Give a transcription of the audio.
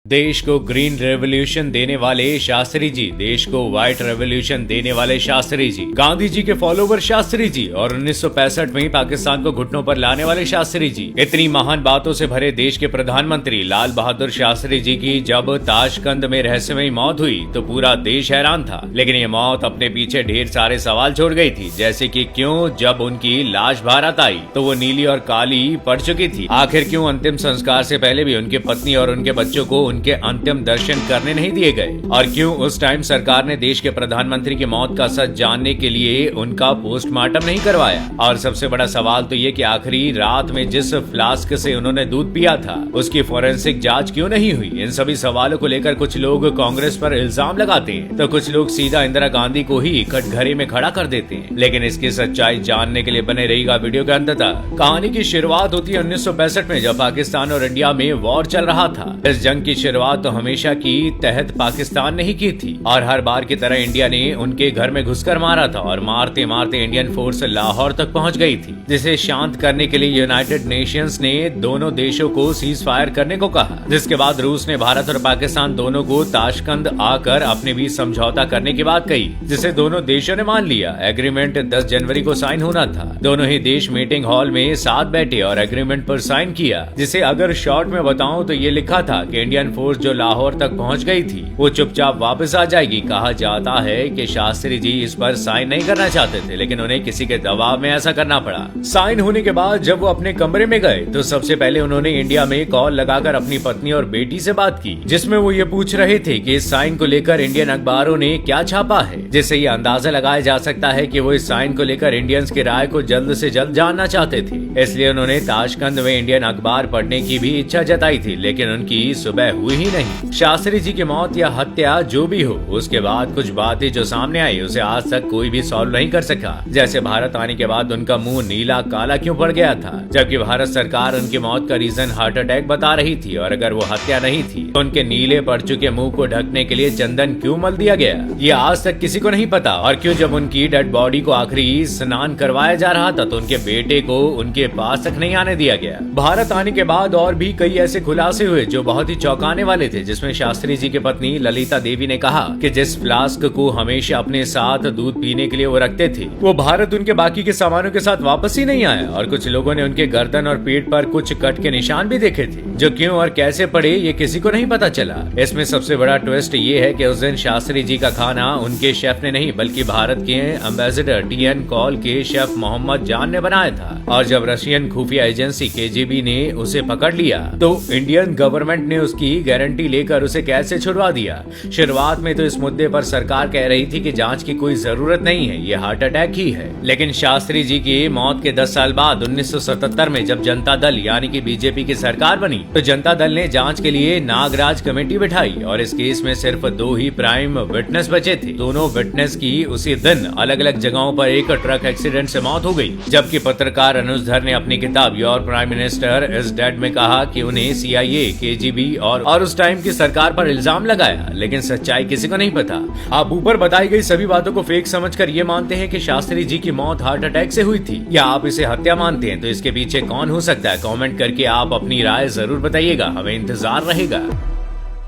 देश को green revolution देने वाले शास्त्री जी, देश को व्हाइट रेवोल्यूशन देने वाले शास्त्री जी, गांधी जी के फॉलोवर शास्त्री जी और 1965 में पाकिस्तान को घुटनों पर लाने वाले शास्त्री जी। इतनी महान बातों से भरे देश के प्रधानमंत्री लाल बहादुर शास्त्री जी की जब ताशकंद में रहस्यमयी मौत हुई तो पूरा देश हैरान था। लेकिन ये मौत अपने पीछे ढेर सारे सवाल छोड़ गई थी, जैसे कि क्यों जब उनकी लाश भारत आई तो वो नीली और काली पड़ चुकी थी। आखिर क्यों अंतिम संस्कार से पहले भी उनके पत्नी और उनके बच्चों को उनके अंतिम दर्शन करने नहीं दिए गए, और क्यों उस टाइम सरकार ने देश के प्रधानमंत्री की मौत का सच जानने के लिए उनका पोस्टमार्टम नहीं करवाया। और सबसे बड़ा सवाल तो ये कि आखिरी रात में जिस फ्लास्क से उन्होंने दूध पिया था उसकी फोरेंसिक जांच क्यों नहीं हुई। इन सभी सवालों को लेकर कुछ लोग कांग्रेस पर इल्जाम लगाते हैं तो कुछ लोग सीधा इंदिरा गांधी को ही कटघरे में खड़ा कर देते हैं। लेकिन इसकी सच्चाई जानने के लिए बने रहिएगा वीडियो के अंत तक। कहानी की शुरुआत होती है 1965 में, जब पाकिस्तान और इंडिया में वॉर चल रहा था। इस जंग की शुरुआत तो हमेशा की तहत पाकिस्तान ने ही की थी और हर बार की तरह इंडिया ने उनके घर में घुसकर मारा था और मारते मारते इंडियन फोर्स लाहौर तक पहुंच गई थी, जिसे शांत करने के लिए यूनाइटेड नेशंस ने दोनों देशों को सीज फायर करने को कहा। जिसके बाद रूस ने भारत और पाकिस्तान दोनों को ताशकंद आकर अपने बीच समझौता करने की बात कही, जिसे दोनों देशों ने मान लिया। एग्रीमेंट 10 जनवरी को साइन होना था। दोनों ही देश मीटिंग हॉल में साथ बैठे और एग्रीमेंट पर साइन किया, जिसे अगर शॉर्ट में बताऊं तो ये लिखा था कि इंडियन फोर्स जो लाहौर तक पहुंच गई थी वो चुपचाप वापस आ जाएगी। कहा जाता है कि शास्त्री जी इस पर साइन नहीं करना चाहते थे, लेकिन उन्हें किसी के दबाव में ऐसा करना पड़ा। साइन होने के बाद जब वो अपने कमरे में गए तो सबसे पहले उन्होंने इंडिया में कॉल लगाकर अपनी पत्नी और बेटी से बात की, जिसमें वो ये पूछ रहे थे कि इस साइन को लेकर इंडियन अखबारों ने क्या छापा है, जिससे ये अंदाजा लगाया जा सकता है कि वो इस साइन को लेकर इंडियंस की राय को जल्द से जल्द जानना चाहते थे। इसलिए उन्होंने ताशकंद में इंडियन अखबार पढ़ने की भी इच्छा जताई थी, लेकिन उनकी सुबह हुई ही नहीं। शास्त्री जी की मौत या हत्या जो भी हो, उसके बाद कुछ बातें जो सामने आई उसे आज तक कोई भी सॉल्व नहीं कर सका। जैसे भारत आने के बाद उनका मुंह नीला काला क्यों पड़ गया था, जबकि भारत सरकार उनकी मौत का रीजन हार्ट अटैक बता रही थी, और अगर वो हत्या नहीं थी तो उनके नीले पड़ चुके मुंह को ढकने के लिए चंदन क्यों मल दिया गया, ये आज तक किसी को नहीं पता। और क्यों जब उनकी डेड बॉडी को आखिरी स्नान करवाया जा रहा था तो उनके बेटे को उनके पास तक नहीं आने दिया गया। भारत आने के बाद और भी कई ऐसे खुलासे हुए जो बहुत ही चौंकाने वाले थे, जिसमें शास्त्री जी की पत्नी ललिता देवी ने कहा कि जिस फ्लास्क को हमेशा अपने साथ दूध पीने के लिए वो रखते थे वो भारत उनके बाकी के सामानों के साथ वापस ही नहीं आया। और कुछ लोगों ने उनके गर्दन और पेट पर कुछ कट के निशान भी देखे थे, जो क्यों और कैसे पड़े ये किसी को नहीं पता चला। इसमें सबसे बड़ा ट्विस्ट ये है कि उस दिन शास्त्री जी का खाना उनके शेफ ने नहीं बल्कि भारत के एम्बेसडर टीएन कॉल के शेफ मोहम्मद जान ने बनाया था। और जब रशियन खुफिया एजेंसी केजीबी ने उसे पकड़ लिया तो इंडियन गवर्नमेंट ने उसकी गारंटी लेकर उसे कैसे छुड़वा दिया। शुरुआत में तो इस मुद्दे पर सरकार कह रही थी कि जांच की कोई जरूरत नहीं है, ये हार्ट अटैक ही है। लेकिन शास्त्री जी की मौत के 10 साल बाद 1977 में जब जनता दल यानी कि बीजेपी की सरकार बनी तो जनता दल ने जांच के लिए नागराज कमेटी बिठाई, और इस केस में सिर्फ 2 ही प्राइम विटनेस बचे थे। दोनों विटनेस की उसी दिन अलग अलग जगहों पर एक ट्रक एक्सीडेंट से मौत हो गई। जबकि पत्रकार अनुज धर ने अपनी किताब your prime minister is dead में कहा कि उन्हें सीआईए, केजीबी और उस टाइम की सरकार पर इल्जाम लगाया, लेकिन सच्चाई किसी को नहीं पता। आप ऊपर बताई गई सभी बातों को फेक समझकर ये मानते हैं कि शास्त्री जी की मौत हार्ट अटैक से हुई थी, या आप इसे हत्या मानते हैं, तो इसके पीछे कौन हो सकता है? कमेंट करके आप अपनी राय जरूर बताइएगा, हमें इंतजार रहेगा।